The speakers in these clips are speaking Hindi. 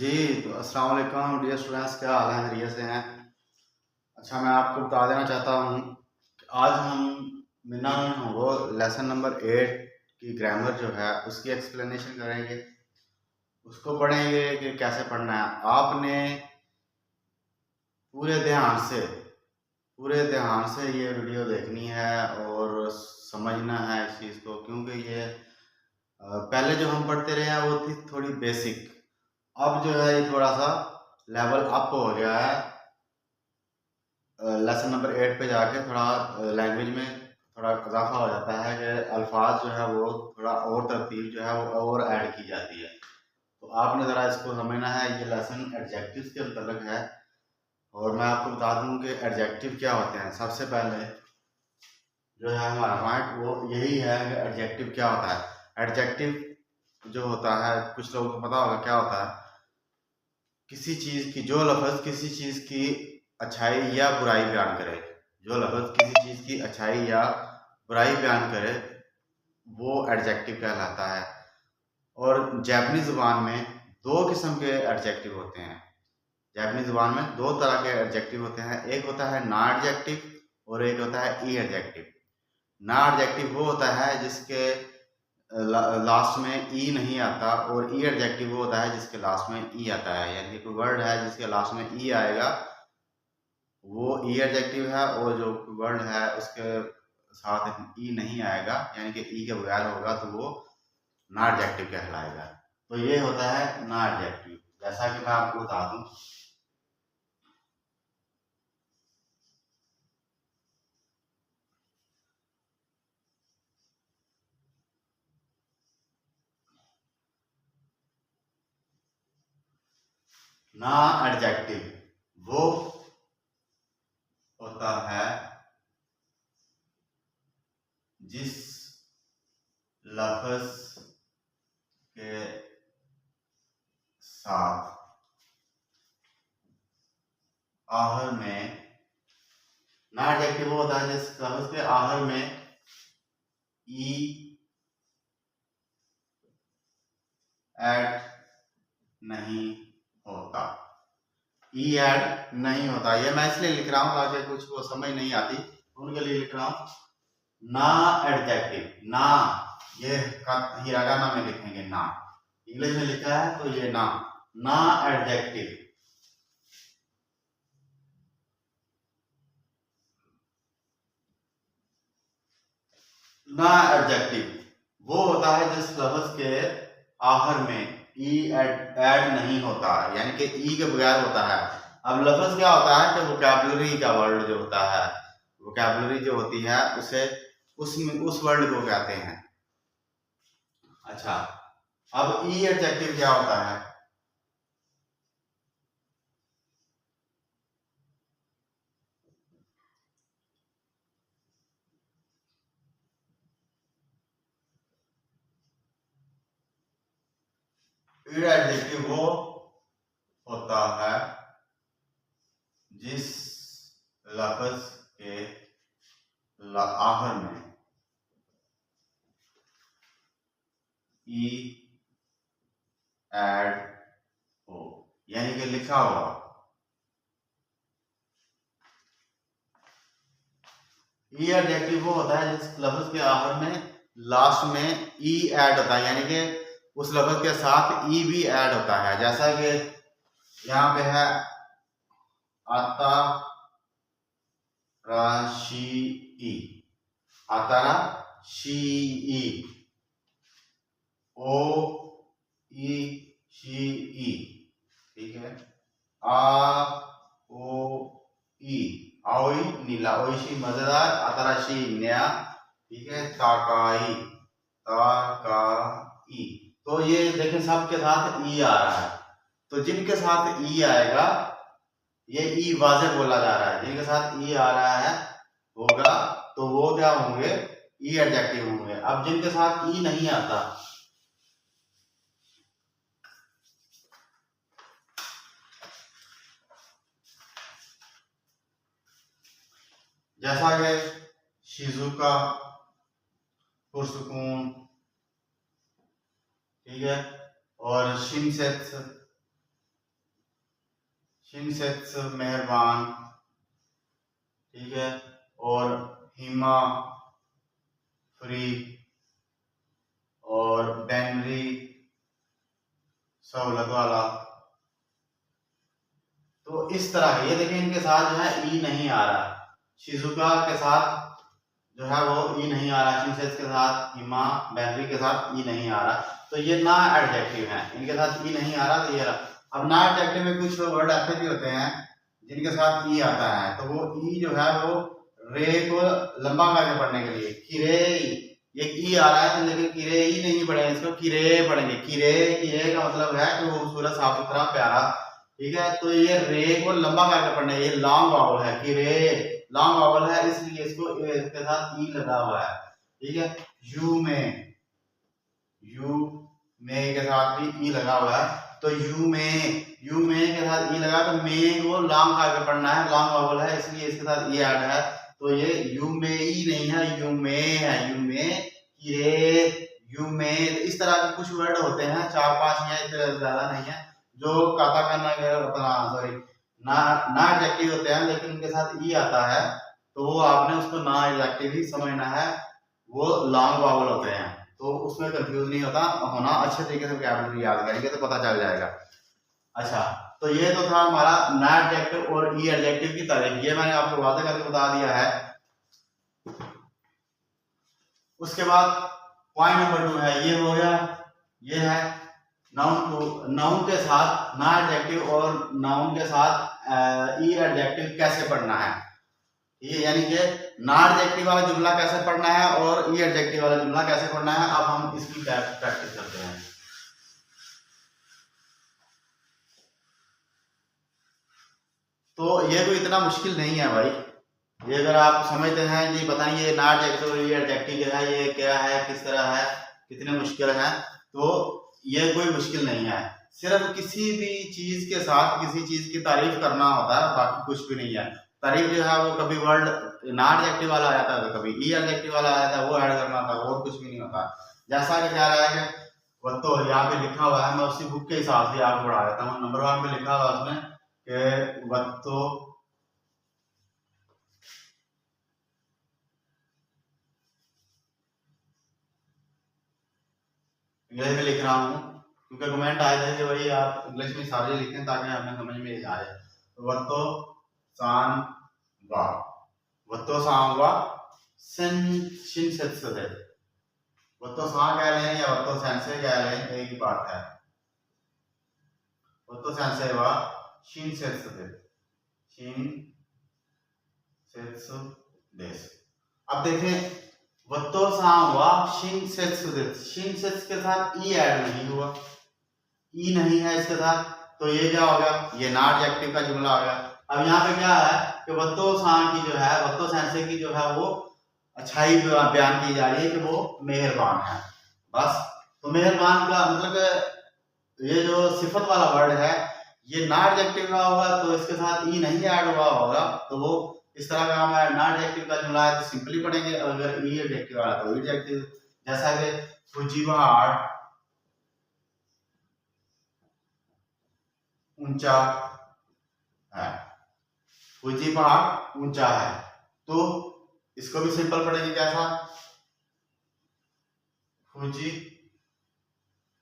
जी, तो अस्सलाम वालेकुम डियर स्टूडेंट्स, क्या हाल है? खैरियत से हैं? अच्छा, मैं आपको बता देना चाहता हूँ कि आज हम मिना वो लेसन नंबर 8 की ग्रामर जो है उसकी एक्सप्लेनेशन करेंगे। उसको पढ़ेंगे कि कैसे पढ़ना है। आपने पूरे ध्यान से पूरे ध्यान से ये वीडियो देखनी है और समझना है इस चीज़ को, क्योंकि ये पहले जो हम पढ़ते रहे हैं वो थी थोड़ी बेसिक। अब जो है ये थोड़ा सा लेवल अप हो गया है। लेसन नंबर 8 पे जाके थोड़ा लैंग्वेज में थोड़ा इजाफा हो जाता है कि अल्फाज जो है वो थोड़ा और तरतीब जो है वो और ऐड की जाती है। तो आपने ज़रा इसको समझना है। ये लेसन एडजेक्टिव्स के मतलब है और मैं आपको बता दूं कि एडजेक्टिव क्या होते हैं। सबसे पहले जो है हमारा पॉइंट वो यही है कि एडजेक्टिव क्या होता है। एडजेक्टिव जो होता है, कुछ लोगों को पता होगा क्या होता है। किसी चीज़ की जो लफ्ज़ किसी चीज़ की अच्छाई या बुराई बयान करे, जो लफ्ज़ किसी चीज़ की अच्छाई या बुराई बयान करे, वो एडजेक्टिव कहलाता है। और जापानी ज़ुबान में दो किस्म के एडजेक्टिव होते हैं। जापानी ज़ुबान में दो तरह के एडजेक्टिव होते हैं। एक होता है ना एडजेक्टिव और एक होता है ई एडजेक्टिव। ना एडजेक्टिव वो होता है जिसके लास्ट में ई नहीं आता, और ई एडजेक्टिव वो होता है जिसके लास्ट में ई आता है। यानी कि कोई वर्ड है जिसके लास्ट में ई आएगा वो ई एडजेक्टिव है, और जो वर्ड है उसके साथ ई नहीं आएगा यानी कि ई के बगैर होगा तो वो ना एडजेक्टिव कहलाएगा। तो ये होता है ना एडजेक्टिव। जैसा कि मैं आपको बता दूं, ना एडजेक्टिव वो होता है जिस लफ्ज के साथ आहर में ना एडजेक्टिव वो होता है जिस लफ्ज के आहर में ई ऐड नहीं होता। ई ऐड नहीं होता। ये मैं इसलिए लिख रहा हूं ताकि कुछ को समझ नहीं आती उनके लिए लिख रहा हूं। ना एडजेक्टिव ना, ये हिरागाना में लिखेंगे ना। इंग्लिश में लिखा है तो ये ना, ना एडजेक्टिव ना एडजेक्टिव वो होता है जिस लफ्ज के आखिर में ई ऐड नहीं होता, यानी कि ई के बगैर होता है। अब लफ्ज क्या होता है कि वोकैबुलरी का वर्ड जो होता है, वोकैबुलरी जो होती है उसे उस वर्ड को कहते हैं। अच्छा, अब ई एडजेक्टिव क्या होता है? ई एडजेक्टिव वो होता है जिस लफ्ज के आखिर में ई ऐड हो, यानी कि लिखा हुआ। ई एडजेक्टिव वो होता है जिस लफ्ज के आखिर में लास्ट में ई ऐड होता है, यानी कि उस लफ्ज के साथ ई भी ऐड होता है। जैसा कि यहाँ पे है आता राशी ई, आतारा she E, O E she ई, ठीक है। आ ओ ई, आओई नीला, ओइशी मजेदार, आताराशी नया, ठीक है। ताकाई ताकाई, तो ये देखें सबके साथ ई आ रहा है। तो जिनके साथ ई आएगा ये ई वाजे बोला जा रहा है। जिनके साथ ई आ रहा है होगा तो वो क्या होंगे? ई एडजेक्टिव होंगे। अब जिनके साथ ई नहीं आता, जैसा कि शिजुका पुरसुकून, ठीक है, और शिनसेत्स, शिनसेत्स मेहरबान, ठीक है, और हिमा फ्री, और बेनरी सहूलत वाला। तो इस तरह ये देखिए इनके साथ जो है ई नहीं आ रहा, शिजुका के साथ जो है वो ई नहीं आ रहा, शिनसेत्स के साथ, हिमा, बेनरी के साथ ई नहीं आ रहा, तो ये ना एडजेक्टिव है, इनके साथ ई नहीं आ रहा। तो ये रहा। अब ना एडजेक्टिव में कुछ वर्ड ऐसे भी होते हैं जिनके साथ ई आता है, तो वो ई जो है वो रे को लंबा करके पढ़ने के लिए किरे, ये ई आ रहा है तो लेकिन किरे ई नहीं पढ़ेंगे, इसको किरे पढ़ेंगे। किरे, किरे का मतलब है कि खूबसूरत, साफ सुथरा, प्यारा, ठीक है। तो ये रे को लंबा करके पढ़ना है, ये लॉन्ग वावल है, किरे लॉन्ग वावल है, इसलिए इसको इसके साथ ई लगा हुआ है, ठीक है। यू में, यू में के साथ भी ई लगा हुआ है, तो यू में के साथ ई लगा, तो में को लॉन्ग करके पढ़ना है, लॉन्ग वावल है, इसलिए इसके साथ ई ऐड है। तो ये यू में ई नहीं है, यू में है, यू में किरे, यू में। इस तरह के कुछ वर्ड होते हैं, 4-5 हैं, इतने ज्यादा नहीं है, जो काता करना अपना सॉरी ना एडजेक्टिव होते हैं, लेकिन उनके साथ ई आता है, तो वो आपने उसको ना एडजेक्टिव ही समझना है, वो लॉन्ग वावल होते हैं, तो उसमें कंफ्यूज नहीं होना, अच्छे तरीके से वोकैबुलरी याद करेंगे तो पता चल जाएगा। अच्छा, तो ये तो था हमारा ना एडजेक्टिव और ई एडजेक्टिव की तारीफ, ये मैंने आपको वादे करके बता दिया है। उसके बाद पॉइंट नंबर 2 है, ये हो गया, ये है नाउन के साथ ना एडजेक्टिव और नाउन के साथ ई एडजेक्टिव कैसे पढ़ना है, ये यानी कि ना एडजेक्टिव वाला जुमला कैसे पढ़ना है और ई एडजेक्टिव वाला जुमला कैसे पढ़ना है। अब हम इसकी प्रैक्टिस करते हैं। तो ये कोई इतना मुश्किल नहीं है भाई, ये अगर आप समझते हैं कि पता नहीं ये ना एडजेक्टिव और ई एडजेक्टिव जो है ये क्या है, किस तरह है, कितने मुश्किल है, तो ये कोई मुश्किल नहीं है। सिर्फ किसी भी चीज के साथ किसी चीज की तारीफ करना होता है, बाकी कुछ भी नहीं है। तारीफ जो है वो कभी वर्ड ना एडजेक्टिव वाला आया था, तो कभी ई एडजेक्टिव वाला आया था, वो ऐड करना था, और कुछ भी नहीं होता। जैसा कि क्या रहा है कि वो तो यहाँ पे लिखा हुआ है, मैं उसी बुक के हिसाब से आपको पढ़ा देता हूँ। नंबर 1 पे लिखा हुआ उसमें कि वत्तो इंग्लिश में लिख रहा हूँ, क्योंकि कमेंट आए थे कि भाई आप इंग्लिश में सारे लिखें ताकि हमें समझ में आए। तो वत्तो सान वा, वत्तो सान वा शिनसेत्सु दे, वत्तो सान कह लें या वत्तो सेंसे कह लें, एक ही बात है। वत्तो सेंसे वा शिनसेत्सु दे, शिनसेत्सु देस। अब देखें, वत्तो सान वा शिनसेत्सु दे, शिनसेत्सु के साथ ई ऐड नहीं हुआ, ई नहीं है इसके साथ, तो ये क्या हो गया, ये ना एडजेक्टिव का जुमला आ गया। अब यहाँ पे क्या है कि वत्तो सान की जो है, वत्तो सेंसे की जो है वो अच्छाई बयान की जा रही है कि वो मेहरबान है, बस। तो मेहरबान का मतलब ये जो सिफत वाला वर्ड है ये ना एडजेक्टिव का होगा, तो इसके साथ ई नहीं ऐड हुआ होगा, तो वो इस तरह का हम ना एडजेक्टिव का जुमला है तो सिंपली पढ़ेंगे, अगर ई एडजेक्टिव वाला तो एडजेक्टिव। जैसा कि फुजी पहाड़ ऊंचा है, फुजी पहाड़ ऊंचा है, तो इसको भी सिंपल पढ़ेंगे कैसा, फुजी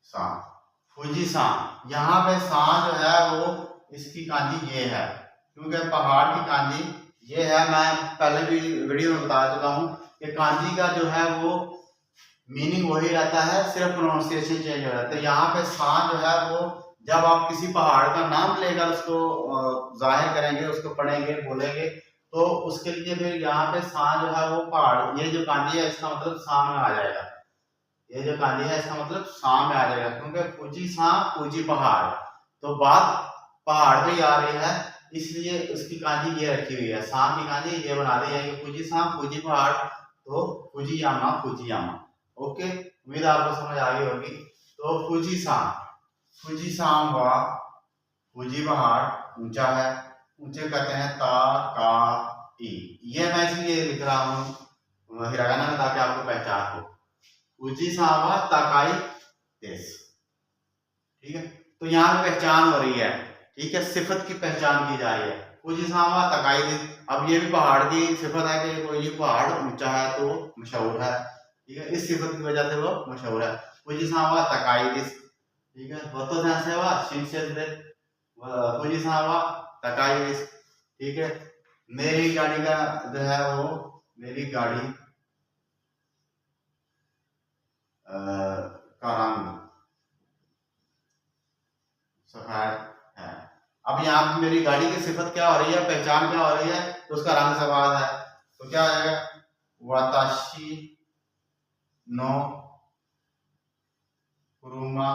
सा, फुजी सा। यहाँ पे सा जो है वो इसकी कांजी ये है, क्योंकि पहाड़ की कांजी ये है। मैं पहले भी वीडियो में बता चुका हूँ कि कांजी का जो है वो मीनिंग वही रहता है, सिर्फ प्रोनाउंसिएशन चेंज हो जाता है। यहाँ पे सा जो है वो जब आप किसी पहाड़ का नाम लेकर उसको जाहिर करेंगे, उसको पढ़ेंगे, बोलेंगे, तो उसके लिए फिर यहाँ पे सा जो है वो पहाड़, ये जो कांजी है इसका मतलब सा में आ जाएगा, ये जो कांजी है इसका मतलब सा में आ जाएगा, क्योंकि फुजी सा फुजी पहाड़, तो बात पहाड़ पे ही आ रही है, इसलिए उसकी कांजी ये रखी हुई है, सा की कांजी ये बना दी है कि फुजी सा फुजी पहाड़, तो फुजियामा फुजियामा। ओके, उम्मीद आपको समझ आ गई होगी। तो फुजी सा, फुजी साम वा, फुजी पहाड़ ऊंचा है, ऊंचे कहते हैं ता का ई, ये मैं इसलिए लिख रहा हूँ हिरागाना में ताकि आपको पहचान हो। फुजी साम वा ताकाई देश, ठीक है। तो यहाँ पे पहचान हो रही है, ठीक है, सिफत की पहचान की जा रही है। फुजिसावा तकाई, अब ये भी पहाड़ की सिफत है कि कोई ये पहाड़ ऊंचा है तो मशहूर है, ठीक है, इस सिफत की वजह से वो मशहूर है। फुजिसावा तकाई, ठीक है, वतो सेंसेवा शिनसेदे फुजिसावा तकाई, ठीक है। मेरी गाड़ी का जो है वो, मेरी गाड़ी का रंग सफेद है। अब यहाँ पे मेरी गाड़ी की सिफत क्या हो रही है, पहचान क्या हो रही है, तो उसका रंग सफेद है, तो क्या आएगा, वाताशी नो कुरुमा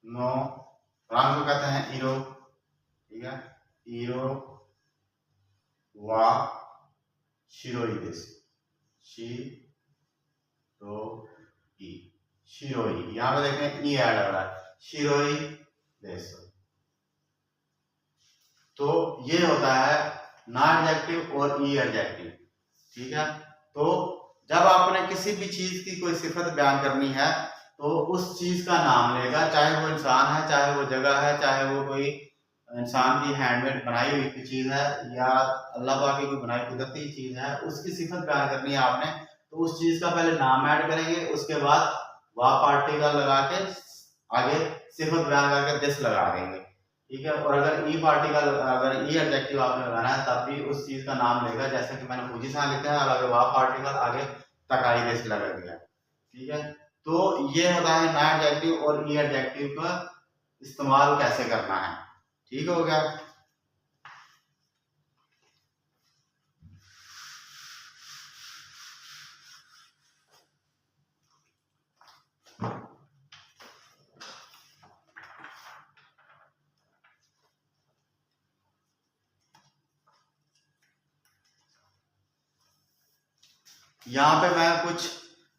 नो, रंग को कहते हैं इरो, ठीक है, इरो वा शिरोई देश, शिरोई, शिरोई, यहाँ पे देखें ई ऐड हो रहा है, शिरोई देश। तो ये होता है ना एडजेक्टिव और ई एडजेक्टिव, ठीक है। तो जब आपने किसी भी चीज की कोई सिफत बयान करनी है तो उस चीज का नाम लेगा, चाहे वो इंसान है, चाहे वो जगह है, चाहे वो कोई इंसान की हैंडमेड बनाई हुई चीज है या अल्लाह पाक की कोई बनाई कुदरती चीज है, उसकी सिफत बयान करनी है आपने, तो उस चीज का पहले नाम ऐड करेंगे, उसके बाद वाह पार्टिकल लगा के आगे सिफत बयान करके दिस लगा देंगे, ठीक है। और अगर ई पार्टिकल, अगर ई एडजेक्टिव आपने लगाना है तब भी उस चीज का नाम लेगा, जैसे कि मैंने फुजिसान लिखा है और अगर वाह पार्टिकल आगे तकाई दिस लगा दिया, ठीक है। तो ये होता है ना एडजेक्टिव और ई एडजेक्टिव का इस्तेमाल कैसे करना है, ठीक हो गया। यहाँ पे मैं कुछ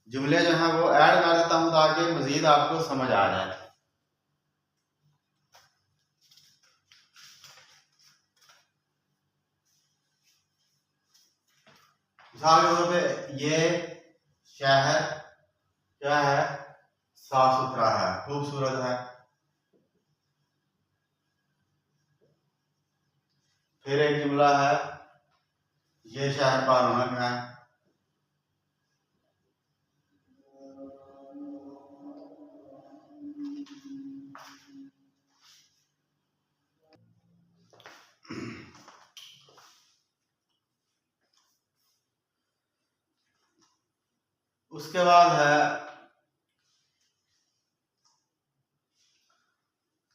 जुमले जो हैं वो ऐड कर देता हूं ताकि मजीद आपको समझ आ जाए। मिसाल के तौर पे ये शहर क्या है, साफ सुथरा है, खूबसूरत है। फिर एक जुमला है, ये शहर बारौनक है। उसके बाद है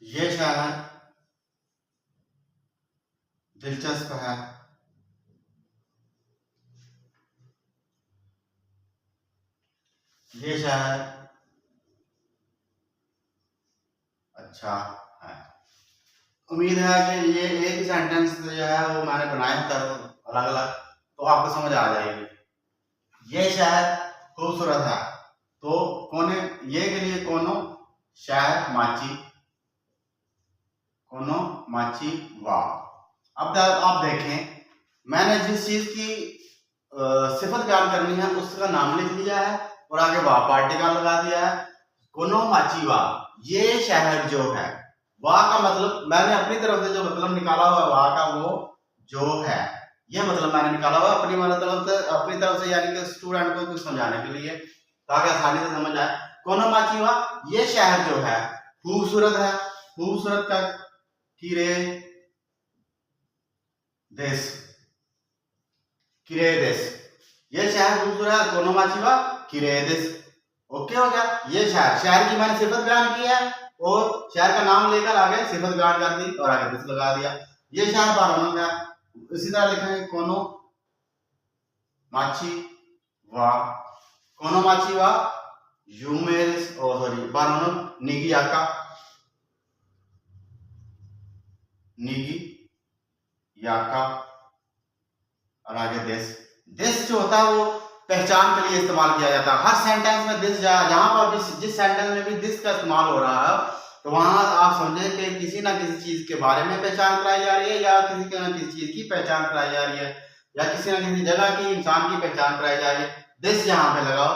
ये शहर दिलचस्प है। ये शहर अच्छा है। उम्मीद है कि ये एक ही सेंटेंस जो है वो मैंने बनाए तर अलग अलग, तो आपको समझ आ जाएगी। ये शहर खूबसूरत है, तो कोने ये के लिए कोनो शहर माची, कोनो माची वाह। अब आप देखें, मैंने जिस चीज की सिफत बयान करनी है उसका नाम लिख लिया है और आगे वाह पार्टिकल लगा दिया है, कोनो माची वाह, ये शहर जो है, वाह का मतलब मैंने अपनी तरफ से जो मतलब निकाला हुआ वाह का, वो जो है, ये मतलब मैंने निकाला हुआ अपनी तरफ से यानी कि स्टूडेंट को कुछ समझाने के लिए ताकि आसानी से समझ आए। कोनो माची वाह, ये शहर जो है खूबसूरत है, खूबसूरत का किरे देश, किरे देश, ये शहर खूबसूरत है, कोनो माची वाह किरे देश। ओके हो गया। ये शहर की मैंने सिफत बयान की है और शहर का नाम लेकर आगे सिफत बयान कर दी और आगे दिस लगा दिया। ये शहर बारौनक है, इसी तरह लिखेंगे कोनो माची वाह, कोनो माची वाह यूमेरिस और सॉरी बारौनक निगी याका, निगी याका और आगे दिस। दिस जो होता है वो पहचान के लिए इस्तेमाल किया जाता है। हर सेंटेंस में दिस, जहां पर जिस सेंटेंस में भी दिस का इस्तेमाल हो रहा है तो वहां आप समझे कि किसी ना किसी चीज के बारे में पहचान कराई जा रही है या किसी ना किसी चीज की पहचान कराई जा रही है या किसी ना किसी जगह की, इंसान की पहचान कराई जा रही है। दिस यहाँ पे लगाओ,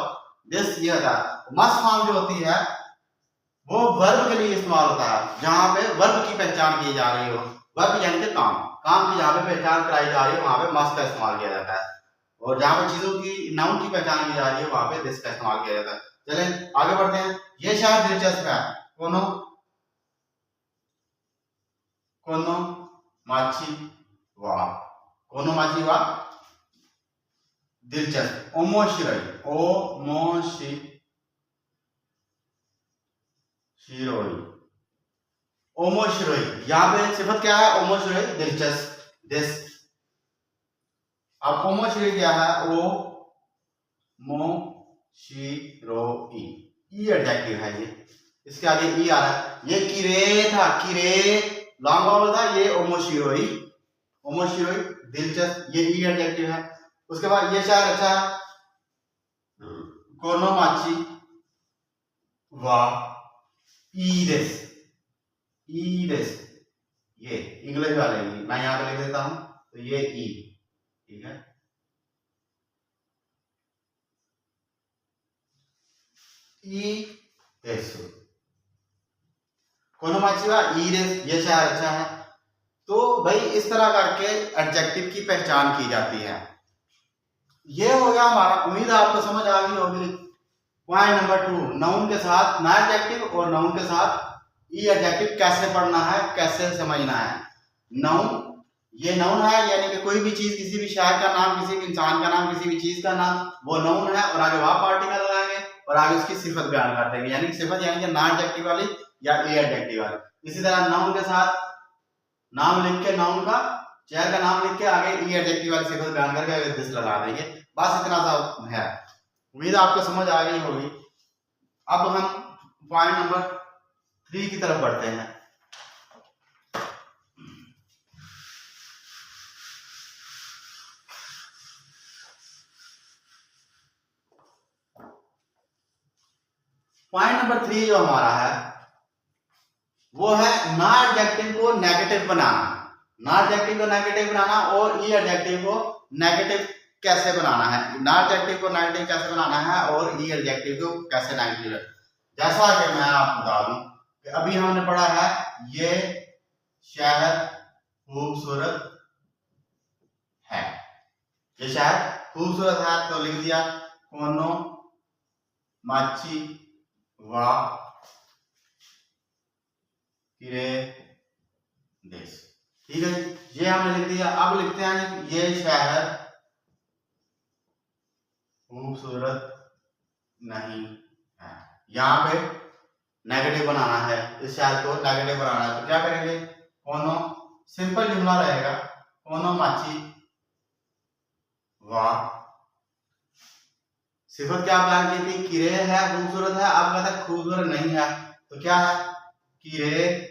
दिस ये होता है। मस्ट फॉर्म जो होती है वो वर्ब के लिए इस्तेमाल होता है, जहां पे वर्ब की पहचान की जा रही हो। वर्ब यानी कि काम, काम की जहाँ पे पहचान कराई जा रही है वहां पे मस्ट का इस्तेमाल किया जाता है, और जहां पे चीजों की नाउन की पहचान की जा रही है वहां पे दिस का इस्तेमाल किया जाता है। चलें आगे बढ़ते हैं। ये शायद दिलचस्प है, कोनो कोनो माची वा, कोनो माची वा दिलचस्प। ओमोशिरोई, ओमोशिरोई, ओमोशिरोई, यहाँ पे सिफत क्या है? ओमोशिरोई, दिलचस्प, दिस। अब ओमोशिरोई क्या है? ओ मो शिरोई, ई एडजेक्टिव है ये, इसके आगे ई आ रहा है। ये किरे था, किरे लॉन्ग वावल था, ये ओमोशिरोई, ओमोशिरोई दिलचस्प, ये ई एडजेक्टिव है। उसके बाद ये शायद अच्छा है, कोनोमाची वा ईदेस, ईदेस, ये इंग्लिश वाले मैं यहाँ पे लिख देता हूं, तो ये ई, ठीक है। ई देसु, कोनोमाची वा ईदेस, ये शायद अच्छा है। तो भाई इस तरह करके एडजेक्टिव की पहचान की जाती है। ये हो गया हमारा, उम्मीद है आपको समझ आ गई होगी। पॉइंट नंबर 2, नाउन के साथ ना एडजेक्टिव और नाउन के साथ ई एडजेक्टिव कैसे पढ़ना है, कैसे समझना है। नाउन, ये नाउन है यानी कि कोई भी चीज, किसी भी शहर का नाम, किसी भी इंसान का नाम, किसी भी चीज का नाम, वो नाउन है, और आगे वहां पार्टिकल लगाएंगे और आगे उसकी सिफत बयान कर देंगे, यानी सिफत यानी कि ना एडजेक्टिव वाली या ई एडजेक्टिव वाली। इसी तरह नाउन के साथ नाम लिख के, नाउन का शहर का नाम लिख के आगे ई एडजेक्टिव वाली सिफत बयान करके आगे दिस लगा देंगे। बस इतना सा है, उम्मीद आपको समझ आ गई होगी। अब हम पॉइंट नंबर 3 की तरफ बढ़ते हैं। पॉइंट नंबर 3 जो हमारा है वो है ना एडजेक्टिव को नेगेटिव बनाना, ना एडजेक्टिव को नेगेटिव बनाना और ई एडजेक्टिव को नेगेटिव कैसे बनाना है, ना एडजेक्टिव को नेगेटिव कैसे बनाना है और ई एडजेक्टिव को कैसे नेगेटिव। जैसा कि मैं आपको बता दूं कि अभी हमने पढ़ा है ये शहर खूबसूरत है, ये शहर खूबसूरत है, तो लिख दिया कोनो माची वा किरे देश, ठीक है। ये हमने लिख दिया। अब लिखते हैं ये शहर खूबसूरत नहीं है, यहां पे नेगेटिव बनाना है, इस शहर को नेगेटिव बनाना है, तो क्या करेंगे? कोनो, सिंपल जुमला रहेगा, कोनो माची वा, सिफत क्या बयान की थी? किरे है, खूबसूरत है। अब कहता है खूबसूरत नहीं है, तो क्या है? किरे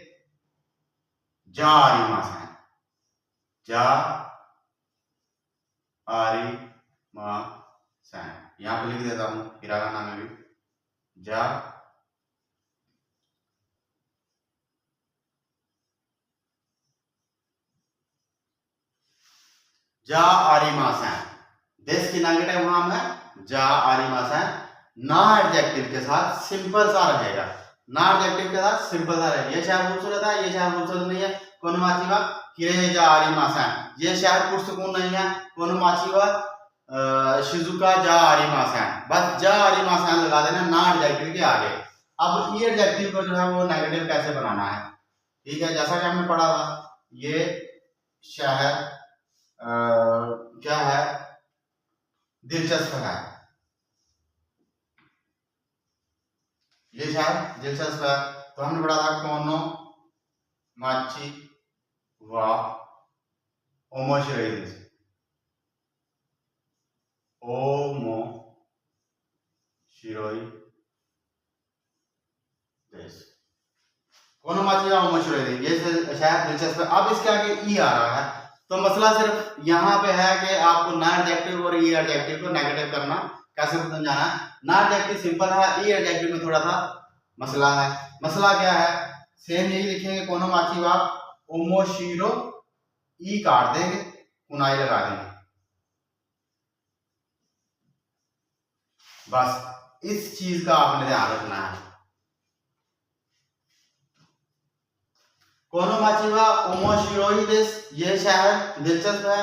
जा आरी मास है, जा आरी मास है, यहां पे लिख देता हूं हिरागाना में भी, जा जा आरी मास है, देश की नेगेटिव फॉर्म है जा आरी मास है। ना एडजेक्टिव के साथ सिंपल सा रहेगा, ना एडजेक्टिव के साथ सिंपल सा रहेगा। ये शहर खूबसूरत है, ये शहर खूबसूरत नहीं है, कोनो माची वा किरे जा आरी मास है, ये शहर पुरसकून नहीं है, कोनो माची वा शिजुका जा आरी मास है। बस जा आरी मास है लगा देना ना एडजेक्टिव के आगे। अब ई एडजेक्टिव को जो है वो नेगेटिव कैसे बनाना है, ठीक है। जैसा कि हमने पढ़ा था, ये शहर क्या है? दिलचस्प है, ये शहर दिलचस्प है, तो हमने पढ़ा था कोनो माची वा ओमोशिरोई, ओमो शिरोई देश, कोनो माची वा ओमोशिरोई, ये शहर दिलचस्प है। अब इसके आगे ई आ रहा है, तो मसला सिर्फ यहाँ पे है कि आपको ना एडजेक्टिव और ई एडजेक्टिव को नेगेटिव करना कैसे समझाना है। ना एडजेक्टिव सिंपल है, ई एडजेक्टिव में थोड़ा सा मसला है। मसला क्या है? सेम यही लिखेंगे, कोनो माची वा ओमोशिरो, ई काट देंगे, कुनाई लगा देंगे, बस इस चीज का आपने ध्यान रखना है। कोनोमाची वा ओमोशिरोइडिस, ये शहर दिलचस्प है,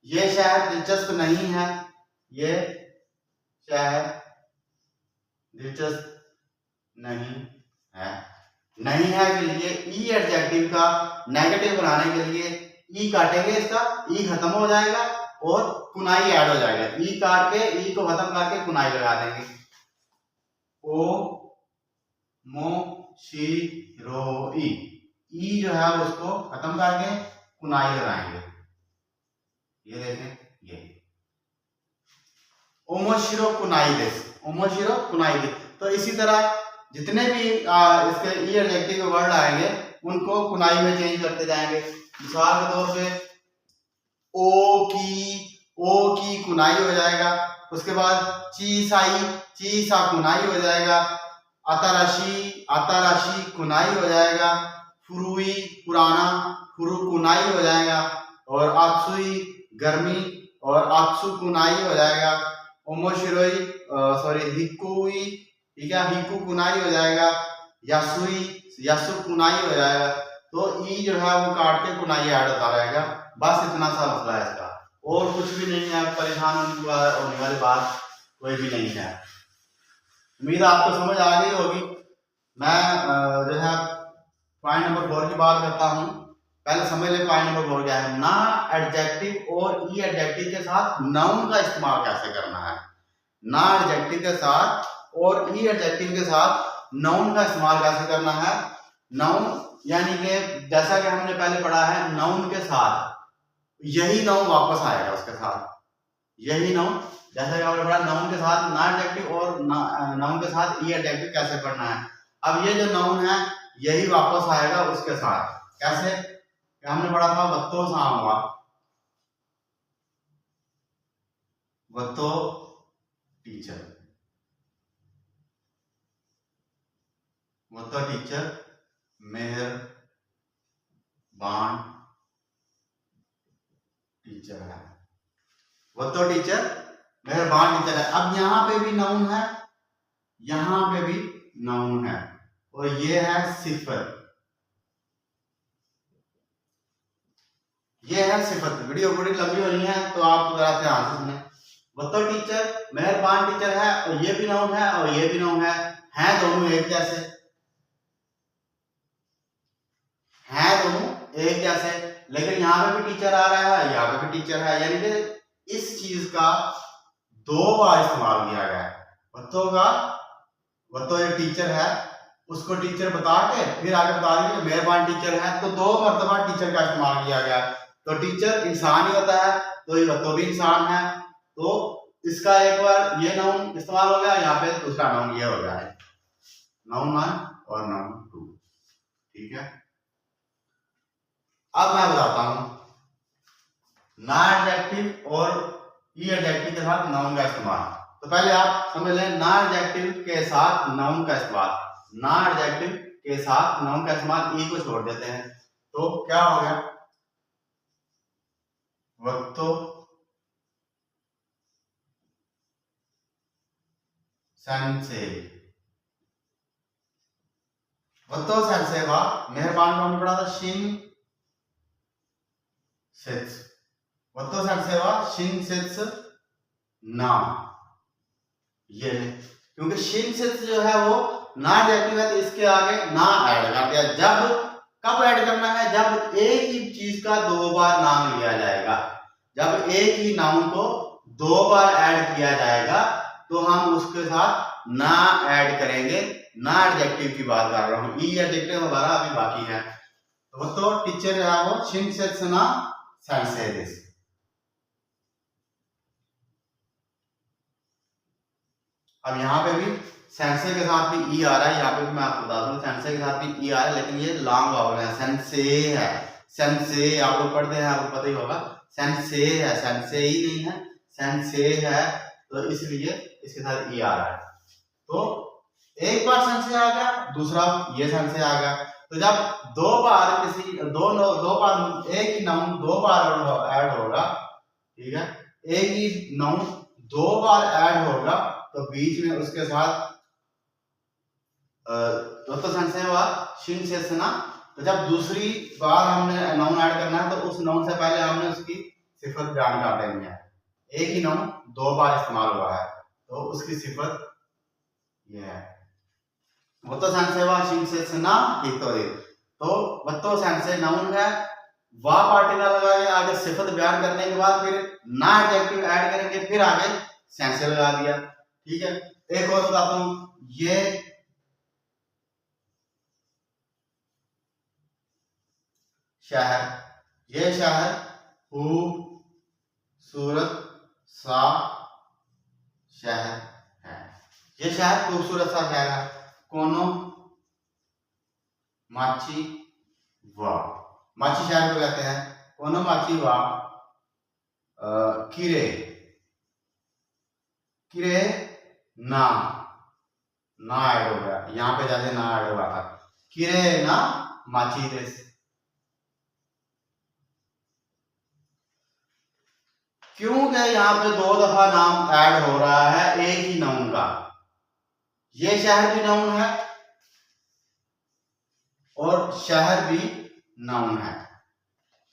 ये शहर दिलचस्प नहीं है, ये शहर दिलचस्प नहीं है। नहीं है के लिए ई एडजेक्टिव का नेगेटिव बनाने के लिए ई काटेंगे, इसका ई खत्म हो जाएगा और कुनाई ऐड हो जाएगा। ई काट के ई को खत्म करके कुनाई लगा देंगे। ओ मो शी रो ई जो है उसको खत्म करके कुनाई लगाएंगे। ये देखें, ये ओमोशिरो कुनाई देस, ओमोशिरो कुनाई देस। तो इसी तरह जितने भी इसके ई एडजेक्टिव के वर्ड आएंगे उनको कुनाई में चेंज करते जाएंगे। मिसाल के तौर पे ओ की कुनाई हो जाएगा, उसके बाद ची सा कुनाई हो जाएगा, आताराशी कुनाई हो जाएगा, फुरुई पुराना, फुरु कुनाई हो जाएगा, और आत्सुई गर्मी और आत्सु कुनाई हो जाएगा, ओमोशिरोई हिकुई, ठीक है, हिकु कुनाई हो जाएगा, यासु कुनाई हो जाएगा। तो ई जो है वो काट के कुनाई ऐड होता रहेगा। बस इतना सा मसला है इसका, और कुछ भी नहीं है, परेशान होने वाली बात कोई भी नहीं है। उम्मीद आपको समझ आ गई होगी। मैं जो है पॉइंट नंबर 4 की बात करता हूँ। पहले समझ ले पॉइंट नंबर 4 क्या है। ना एडजेक्टिव और ई एडजेक्टिव के साथ नाउन का इस्तेमाल कैसे करना है। ना एडजेक्टिव के साथ और ई एडजेक्टिव के साथ नाउन का इस्तेमाल कैसे करना है। नाउन यानी कि जैसा कि हमने पहले पढ़ा है, नाउन के साथ यही नाउन वापस आएगा, उसके साथ यही नाउन, जैसा कि हमने पढ़ा नाउन के साथ ना एडजेक्टिव और नाउन के साथ ई एडजेक्टिव कैसे पढ़ना है। अब ये जो नाउन है यही वापस आएगा उसके साथ। कैसे, हमने पढ़ा था वत्तो सामवा, वत्तो टीचर, वत्तो टीचर मेहरबान टीचर है, वत्तो टीचर मेहरबान टीचर है। अब यहाँ पे भी नाउन है, यहाँ पे भी नाउन है, और ये है सिफत, ये है सिफत। वीडियो बड़ी लंबी होनी है तो आप जरा ध्यान से सुने। वत्तो टीचर मेहरबान टीचर है, और ये भी नाउन है और ये भी नाउन है दोनों एक जैसे, हैं दोनों एक जैसे, लेकिन यहाँ पे भी टीचर आ रहा है, यहाँ पे भी टीचर है, यानी कि इस चीज का 2 बार इस्तेमाल किया गया है। वत्तो जो टीचर है उसको टीचर बता के फिर आगे बता दिया मेहरबान टीचर है, तो 2 मरतबा टीचर का इस्तेमाल किया गया। तो टीचर इंसान ही होता है, तो ये वत्तो भी इंसान है, तो इसका एक बार ये नाउन इस्तेमाल हो गया, यहाँ पे दूसरा नाउन ये हो गया है, नाउन 1 और नाउन 2, ठीक है। अब मैं बताता हूं ना एडजेक्टिव और ई एडजेक्टिव के साथ नाउन का इस्तेमाल। तो पहले आप समझ लें ना एडजेक्टिव के साथ नाउन का इस्तेमाल, ना एडजेक्टिव के साथ नाउन का इस्तेमाल, ई को छोड़ देते हैं तो क्या हो गया, वत्तो सेंसे, वत्तो सेंसेवा मेहरबान को हमने पढ़ा था शिन सेट्स, वत्तो सेंसेवा शिन सेट्स ना, ये क्योंकि शिन सेट्स जो है वो ना एडजेक्टिव है तो इसके आगे ना ऐड कर दिया। जब कब ऐड करना है, जब एक ही चीज का 2 बार नाम लिया जाएगा, जब एक ही नाउन को 2 बार ऐड किया जाएगा तो हम उसके साथ ना ऐड करेंगे। ना एडजेक्टिव की बात कर रहा हूं, ई एडजेक्टिव हमारा अभी बाकी है। तो टीचर है वो शिन सेट्स ना सेंसेस। अब यहाँ पे भी सेंसे के साथ भी ई आ रहा है, यहाँ पे भी मैं आपको बता दूं सेंसे के साथ भी ई आ रहा है, लेकिन ये लॉन्ग वावल है, सेंसे है, सेंसे आप लोग पढ़ते हैं आपको पता ही होगा, सेंसे है, सेंसे ही नहीं है, सेंसे है, तो इसलिए इसके साथ ई आ रहा है। तो एक बार सेंसे आ गया, दूसरा ये सेंसे आ गया, तो जब 2 बार किसी दो बार एक ही नाउन 2 बार ऐड होगा, ठीक है, एक ही नाउन 2 बार ऐड होगा तो बीच में उसके साथ तो सेंसे हुआ शिन सेसना, तो जब दूसरी बार हमने नाउन ऐड करना है तो उस नाउन से पहले हमने उसकी सिफत बयान कर देनी है। एक ही नाउन 2 बार इस्तेमाल हुआ है तो उसकी सिफत ये है। वतो सेंसेवा शिंसेना हितोरी, तो वतो सेंसे नाउन है, वा पार्टिकल लगा के आगे सिफत बयान करने के बाद फिर ना एडजेक्टिव ऐड करेंगे, फिर आगे सेंसे लगा दिया। ठीक है, एक और बताता हूं, ये शहर, ये शहर खूबसूरत सा शहर है। ये शहर खूबसूरत सा शहर है। कोनो माची वा, माची शहर को कहते हैं। कोनो माची वा किरे, किरे ना, ना ऐड हो गया यहाँ पे, जैसे ना ऐड हुआ था, किरे ना माची देश। क्योंकि यहाँ पे 2 दफा नाम ऐड हो रहा है एक ही नाउन का। ये शहर भी नाउन है और शहर भी नाउन है,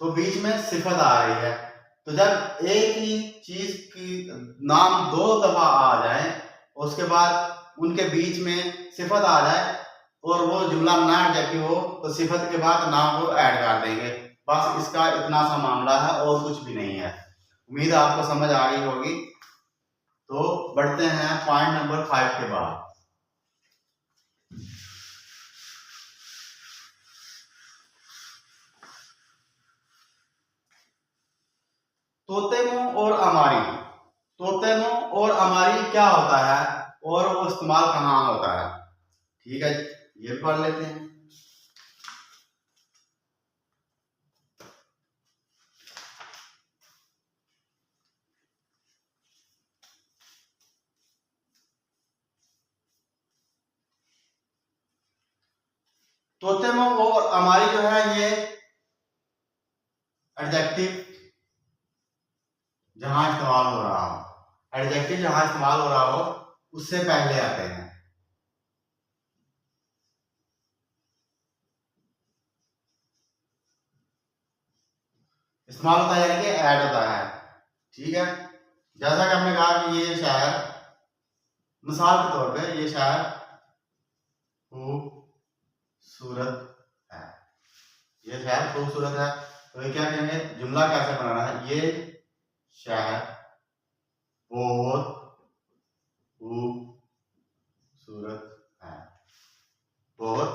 तो बीच में सिफत आ रही है। तो जब एक ही चीज की नाम 2 दफा आ जाए, उसके बाद उनके बीच में सिफत आ जाए और वो जुमला ना एडजेक्टिव हो, तो सिफत के बाद नाम को ऐड कर देंगे। बस इसका इतना सा मामला है और कुछ भी नहीं है। उम्मीद आपको समझ आ गई होगी। तो बढ़ते हैं पॉइंट नंबर 5 के बाद। तोतेमो और अमारी, तोतेमो और अमारी क्या होता है और वो इस्तेमाल कहाँ होता है? ठीक है, ये पढ़ लेते हैं। तोतेमो और अमारी जो है ये एडजेक्टिव जहां इस्तेमाल हो रहा हो, एडजेक्टिव जहां इस्तेमाल हो रहा हो उससे पहले आते हैं। इस्तेमाल होता है यानी कि ऐड होता है। ठीक है, जैसा कि हमने कहा कि ये शहर, मिसाल के तौर पे ये शहर खूबसूरत है, ये शहर खूबसूरत है। तो ये क्या कहेंगे, जुमला कैसे बनाना है, ये शहर बहुत खूबसूरत है, बहुत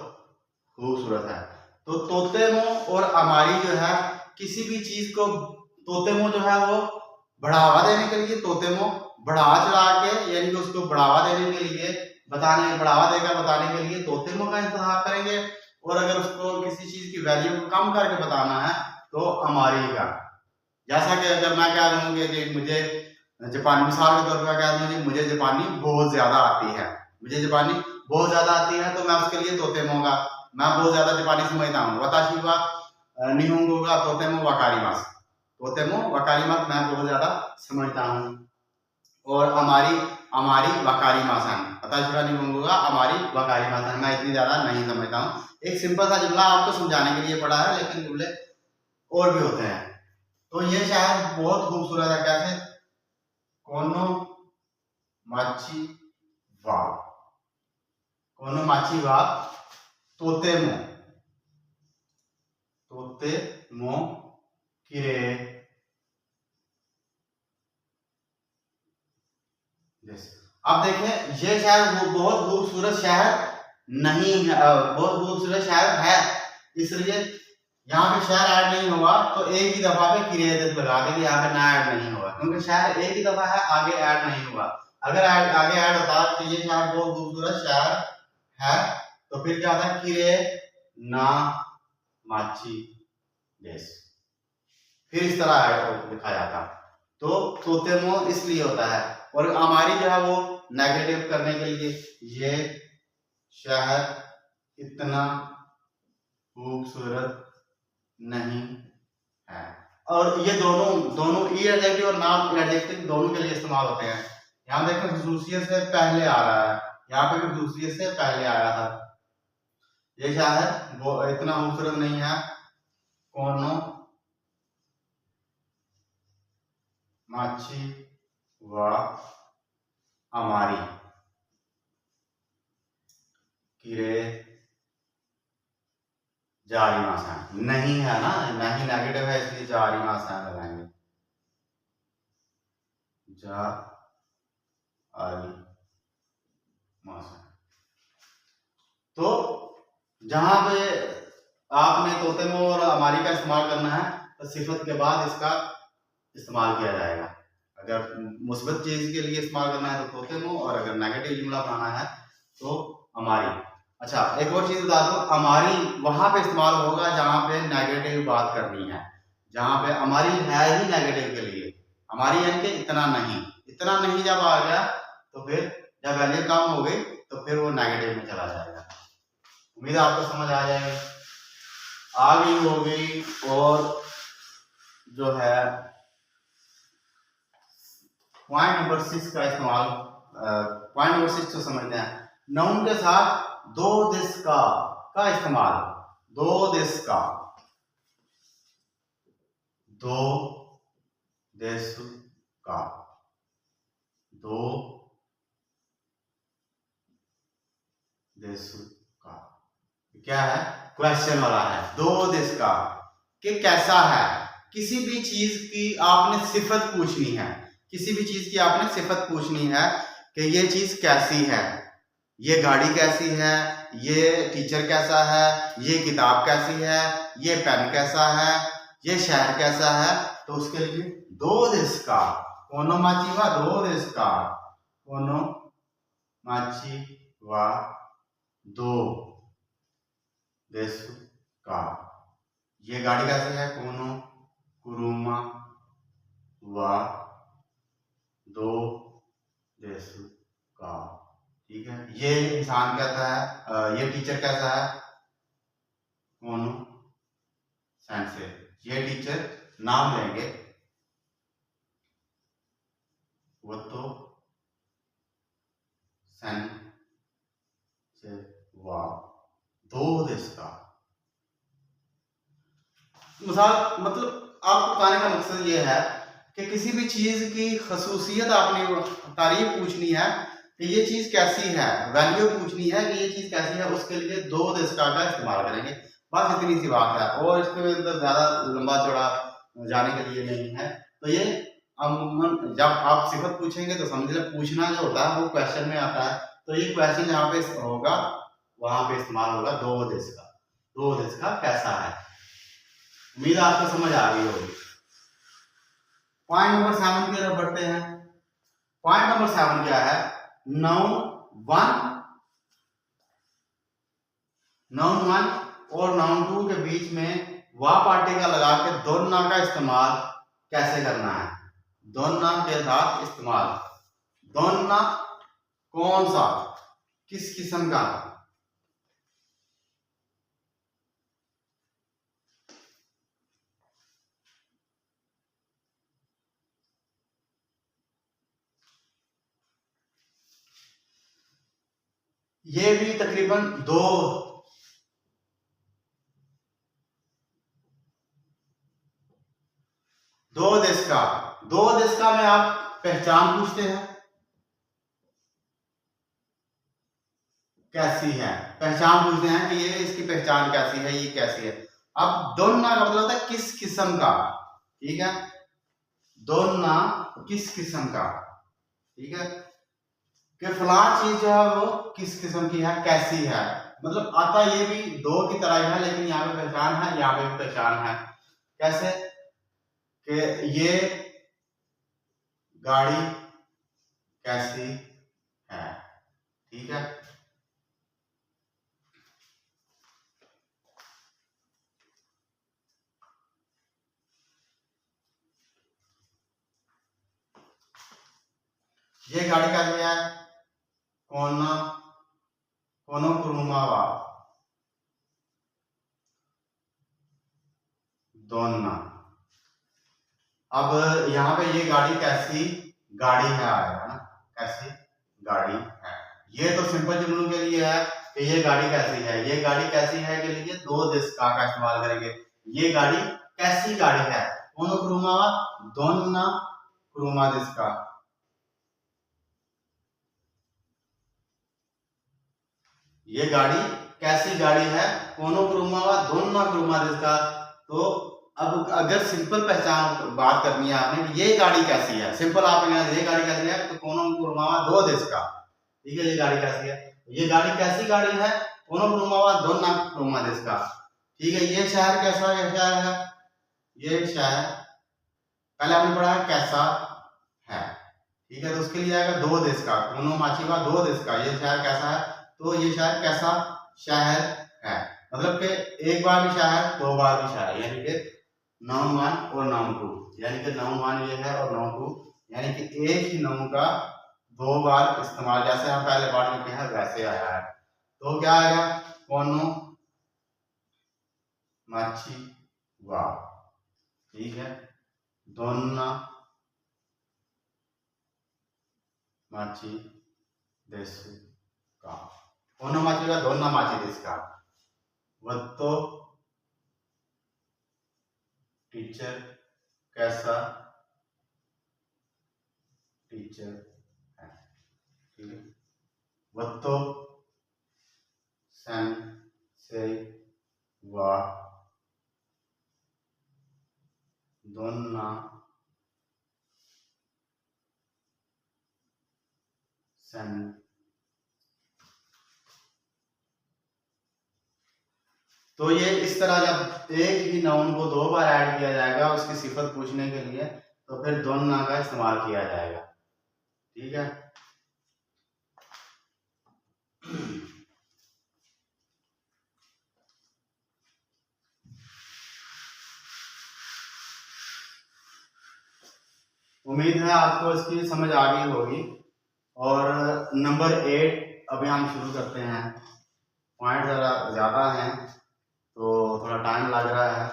खूबसूरत है। तो तोतेमो और अमारी जो है, किसी भी चीज को तोतेमो जो है वो बढ़ावा देने के लिए, तोतेमो बढ़ा चढ़ा के यानी कि उसको बढ़ावा देने के लिए, बताने, बढ़ावा देकर बताने के लिए तोतेमो का इंतजाम करेंगे। और अगर उसको किसी चीज की वैल्यू को कम करके बताना है तो अमारी का। जैसा कि अगर मैं कह दूं कि मुझे जापानी, मिसाल के तौर पर कह दूं कि मुझे जापानी बहुत ज्यादा आती है, मुझे जापानी बहुत ज्यादा आती है, तो मैं उसके लिए तोतेमो का, मैं बहुत ज्यादा जापानी समझता हूँ, वताशी वा निहोंगो गा तोतेमो वकारिमास, तोतेमो वकारिमास मैं बहुत ज्यादा समझता हूँ। और अमारी, अमारी वकारिमासन, वताशी वा निहोंगो गा अमारी वकारिमासन, मैं इतनी ज्यादा नहीं समझता हूँ। एक सिंपल सा जुमला आपको समझाने के लिए पढ़ा है, लेकिन जुमले और भी होते हैं। तो ये शहर बहुत खूबसूरत है, कैसे, कोनो माची वा, कोनो माची वा तोतेमो, तोतेमो किरे, अब देखें ये शहर बहुत खूबसूरत शहर नहीं है, बहुत खूबसूरत शहर है, इसलिए यहाँ पे शहर ऐड नहीं हुआ, तो एक ही दफा पे क्रियादेश लगा देंगे, यहाँ पे ना ऐड नहीं हुआ, क्योंकि शहर एक ही दफा है, आगे ऐड नहीं हुआ। अगर आगे ऐड होता तो ये शहर बहुत खूबसूरत शहर है, तो फिर क्या था, किरे ना माची देश, फिर इस तरह ऐड लिखा जाता। तो तोतेमो इसलिए होता है, और हमारी जो है वो नेगेटिव करने के लिए, ये शहर इतना खूबसूरत नहीं है। और ये दोनों ई एडजेक्टिव और नॉन एडजेक्टिव दोनों के लिए इस्तेमाल होते हैं। यहाँ देखो खसूसियत से पहले आ रहा है, यहाँ पे भी खसूसियत से पहले आया था। ये क्या है, वो इतना खूबसूरत नहीं है। कोनो माची व हमारी किरे जारी मासान नहीं है ना, नहीं नेगेटिव है इसलिए जारी मासान लगाएंगे। जा आरी मासान। तो जहां पे आपने तोते में और हमारी का इस्तेमाल करना है तो सिफत के बाद इसका इस्तेमाल किया जाएगा। अगर मुस्बत चीज के लिए इस्तेमाल करना है तो तोते में, और अगर नेगेटिव जुमला बनाना है तो हमारी। अच्छा, एक और चीज बता दो, हमारी वहां पे इस्तेमाल होगा जहां पे नेगेटिव बात करनी है। जहां पे हमारी है ही नेगेटिव के लिए, हमारी यानी कि इतना नहीं, इतना नहीं जब आ गया तो फिर जब वैल्यू कम हो गई तो फिर वो नेगेटिव में चला जाएगा। उम्मीद है आपको समझ आ जाएगी, आ गई होगी। और जो है पॉइंट नंबर 6 का इस्तेमाल, पॉइंट नंबर 6 तो समझते हैं। नाउन के साथ दो दिस का इस्तेमाल। दो दिस का, दो दिस का, दो दिस का क्या है, क्वेश्चन वाला है। दो दिस का कि कैसा है, किसी भी चीज की आपने सिफत पूछनी है, किसी भी चीज की आपने सिफत पूछनी है कि ये चीज कैसी है, ये गाड़ी कैसी है, ये टीचर कैसा है, ये किताब कैसी है, ये पेन कैसा है, ये शहर कैसा है। तो उसके लिए दो दिस का, कोनो माची वा दो दिस का, कोनो माची वा दो दिस का। ये गाड़ी कैसी है, कोनो कुरुमा वा दो दिस का। ठीक है, ये इंसान कैसा है, ये टीचर कैसा है, कोनो सेंसे। ये टीचर नाम लेंगे, वो तो सेन से वा दो दिस का। मिसाल मतलब आपको बताने का मकसद ये है कि किसी भी चीज की खसूसियत आपने तारीफ पूछनी है कि ये चीज कैसी है, वैल्यू पूछनी है कि ये चीज कैसी है, उसके लिए दो दिस का इस्तेमाल करेंगे। बस इतनी सी बात है, और इसके अंदर ज्यादा लंबा चौड़ा जाने के लिए नहीं है। तो ये जब आप सिफत पूछेंगे तो समझ लें पूछना जो होता है वो क्वेश्चन में आता है। तो ये क्वेश्चन जहाँ पे होगा वहां पे इस्तेमाल होगा दो दिस का। दो दिस का कैसा है, उम्मीद आपको समझ आ गई होगी। पॉइंट नंबर 7 की तरफ बढ़ते हैं। पॉइंट नंबर 7 क्या है, नाउन 1, नाउन 1 और नाउन 2 के बीच में वा पार्टिकल लगा के दोनों का इस्तेमाल कैसे करना है। दोनों के साथ इस्तेमाल, दोनों कौन सा, किस किस्म का। ये भी तकरीबन दो दिस का, दो दिस का में आप पहचान पूछते हैं कैसी है, पहचान पूछते हैं कि ये इसकी पहचान कैसी है, ये कैसी है। अब दोनों का मतलब होता है किस किस्म का। ठीक है, दोनों किस किस्म का। ठीक है, कि फलां चीज जो है वो किस किस्म की है, कैसी है। मतलब आता ये भी दो की तरह ही है, लेकिन यहाँ पे पहचान है, यहाँ पे भी पहचान है। कैसे कि ये गाड़ी कैसी है। ठीक है, ये गाड़ी कैसी है, कोनो कोनो कुरुमावा दोनों। अब यहाँ पे ये गाड़ी कैसी गाड़ी है आएगा ना, कैसी गाड़ी है। ये तो सिंपल जुमलों के लिए है, कि ये गाड़ी कैसी है, ये गाड़ी कैसी है के लिए दो दिस का इस्तेमाल करेंगे। ये गाड़ी कैसी गाड़ी है, कोनो क्रुमा वा दोन्ना क्रुमा दिस का। ये गाड़ी कैसी गाड़ी है, कोनो क्रुमा वा दोन्ना क्रुमा दिस का। तो अब अगर सिंपल पहचान बात करनी है आपने कि ये गाड़ी कैसी है, सिंपल आपने ये गाड़ी कैसी है तो कोनो क्रुमा वा दो दिस का, ठीक है। ये गाड़ी कैसी है, ये गाड़ी कैसी गाड़ी है, कोनो क्रुमा वा दोन्ना क्रुमा दिस का, ठीक है। ये शहर कैसा है, शहर है, ये शहर पहले आपने पढ़ा है कैसा है, ठीक है। तो उसके लिए आएगा दो देश का, कोनो माचीवा दो देश का। ये शहर कैसा है, तो ये शहर कैसा शहर है, मतलब कि एक बार भी शहर दो बार भी शहर, यानी कि नाउन वन और नाउन टू, यानी कि नाउन वन ये है और नाउन टू, यानी कि एक ही नाउन का दो बार इस्तेमाल, जैसे हम पहले बार में हैं वैसे आया है। तो क्या आएगा, कोनो माची वा, ठीक है, दोन्ना माची देश का, कोनो माची का दोन्ना माची देश का। वत्तो टीचर कैसा टीचर है, ठीक है। वत्तो सन से वा दोन्ना सन। तो ये इस तरह जब एक ही नाउन को दो बार ऐड किया जाएगा उसकी सिफत पूछने के लिए, तो फिर दोन्ना का इस्तेमाल किया जाएगा, ठीक है। उम्मीद है आपको इसकी समझ आ गई होगी। और नंबर 8 अभी हम शुरू करते हैं। पॉइंट ज़रा ज़्यादा हैं तो थोड़ा टाइम लग रहा है।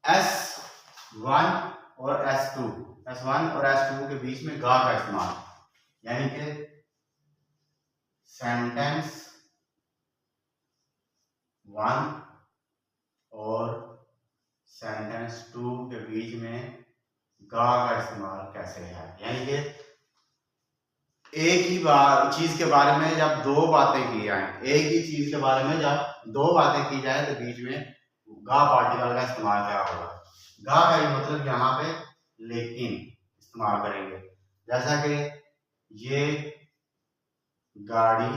S1 और S2, S1 और S2 के बीच में गा का इस्तेमाल, यानी कि सेंटेंस 1 और सेंटेंस 2 के बीच में गा का इस्तेमाल कैसे है, यानी कि एक ही बार चीज के बारे में जब दो बातें की जाए, एक ही चीज के बारे में जब दो बातें की जाए तो बीच में गा पार्टिकल का इस्तेमाल क्या होगा। गा का ये मतलब यहाँ पे लेकिन इस्तेमाल करेंगे, जैसा कि ये गाड़ी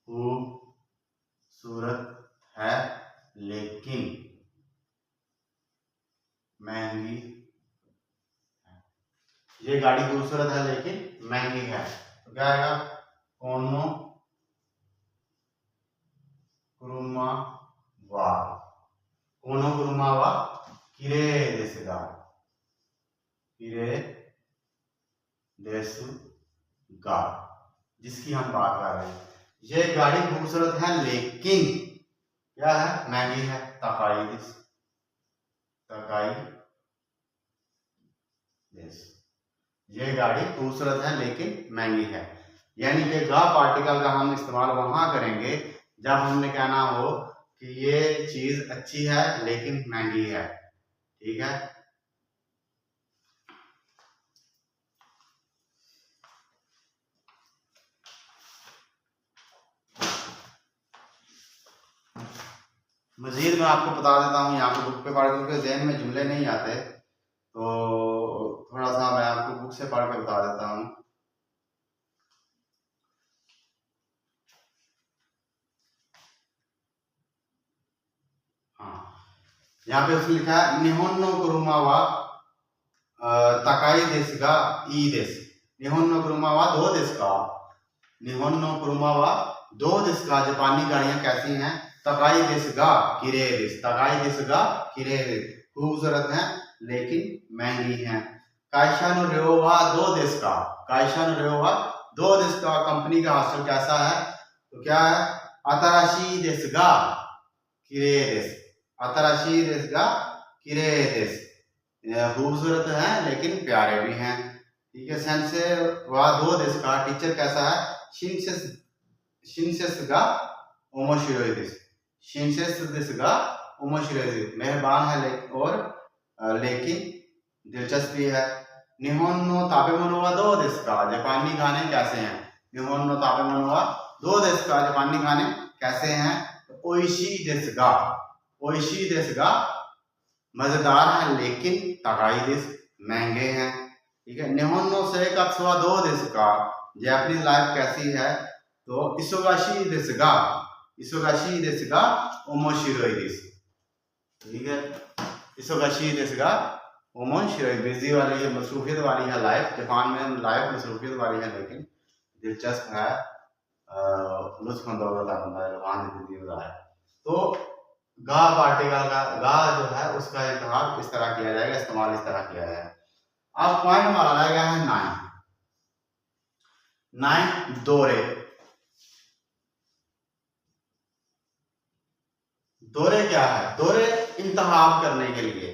खूबसूरत है लेकिन महंगी, ये गाड़ी खूबसूरत है लेकिन महंगी है। तो क्या आएगा, कोनो कुरुमा वा, कोनो कुरुमा वा किरे देसगा, किरे देसगा, जिसकी हम बात कर रहे हैं। ये गाड़ी खूबसूरत है लेकिन क्या है, महंगी है, तकाई देस, तकाई देस। ये गाड़ी खूबसूरत है लेकिन महंगी है, यानी कि गा पार्टिकल का हम इस्तेमाल वहां करेंगे जब हमने कहना हो कि ये चीज अच्छी है लेकिन महंगी है, ठीक है। मजीद मैं आपको बता देता हूँ, यहाँ पे बुक पे पढ़ के जहन में जुमले नहीं आते तो थोड़ा सा मैं आपको बुक से पढ़ के बता देता हूँ। हाँ, यहाँ पे उसने लिखा है निहोन्नो कुरुमा वा तकाई देश का ई देश, निहोन्नो कुरुमा वा दो देश का, निहोन्नो कुरुमा वा दो देश का। जापानी गाड़ियां कैसी हैं, तकाई देश गा किरे देश, तकाई देश गा किरे देश, खूबसूरत हैं लेकिन महंगी हैं। काइशानो रेवा दो देश का, काइशानो रेवा दो देश का, कंपनी का हॉस्टल कैसा है, तो क्या है, अतराशी देश गा किरे देश, अतराशी देश गा किरे देश, खूबसूरत हैं लेकिन प्यारे भी हैं, ठीक है। सेंसे वा दो देश का टीचर कैसा है? शिनसेस गा ओमोशिरोई दिस। शिनसेस दिस गा ओमोशिरोई दिस, मेहरबान है और लेकिन दिलचस्पी है। निहोन नो ताबेमोनो वा दो देश का, जापानी गाने कैसे हैं? निहोन नो ताबेमोनो वा दो देश का, जापानी गाने कैसे हैं? ओइशी देस गा, ओइशी देस गा मजेदार है लेकिन तगाई देश महंगे हैं। ठीक है। निहोन नो से कत्सवा दो देश का, जापानीज लाइफ कैसी है? तो इसोगाशी देस गा, इसोगाशी देस गा ओमोशिरोई देस। ठीक है। इसोगाशी देस गा ओमोशिरोई, बिजी वाली है, मसरूफियत वाली है लाइफ। जापान में लाइफ मसरूफियत वाली है लेकिन दिलचस्प है, लुत्फ है। तो गा पार्टिकल का गा जो है उसका इंतहार इस तरह किया जाएगा, इस्तेमाल इस तरह किया जाएगा। अब पॉइंट हमारा रहेगा है 9 दोरे। दोरे क्या है? दोरे इंतहाब करने के लिए,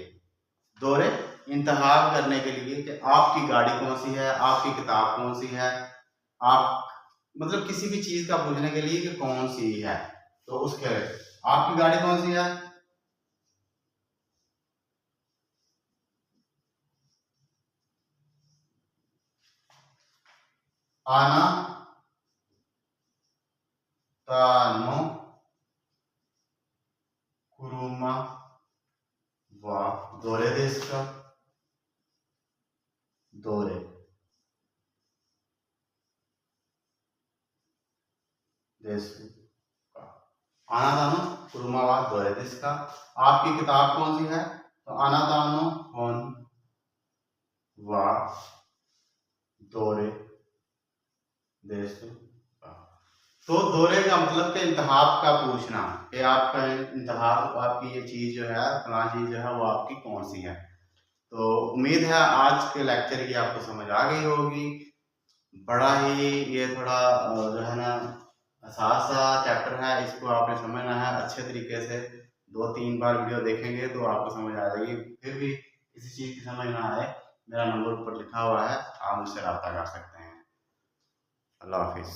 दोरे इंतहाब करने के लिए कि आपकी गाड़ी कौन सी है, आपकी किताब कौन सी है, आप मतलब किसी भी चीज का पूछने के लिए कि कौन सी है, तो उसके आपकी गाड़ी कौन सी है? आना तानो कुरुमा वा दोरे देश का, दोरे देश का। आना तानो कुरुमा वा दोरे देश का। आपकी किताब कौन सी है? तो आना तानो होन वा दोरे देश का। तो दोरे का मतलब कि इंतहाब का पूछना कि आपका इंतहाब, आपकी ये चीज जो है, फलां चीज जो है वो आपकी कौन सी है। तो उम्मीद है आज के लेक्चर की आपको समझ आ गई होगी। बड़ा ही ये थोड़ा जो है ना आसान सा चैप्टर है, इसको आपने समझना है अच्छे तरीके से। 2-3 बार वीडियो देखेंगे तो आपको समझ आ जाएगी। फिर भी किसी चीज की समझ ना आए, मेरा नंबर ऊपर लिखा हुआ है, आप मुझसे रब्ता कर सकते हैं। अल्लाह हाफिज।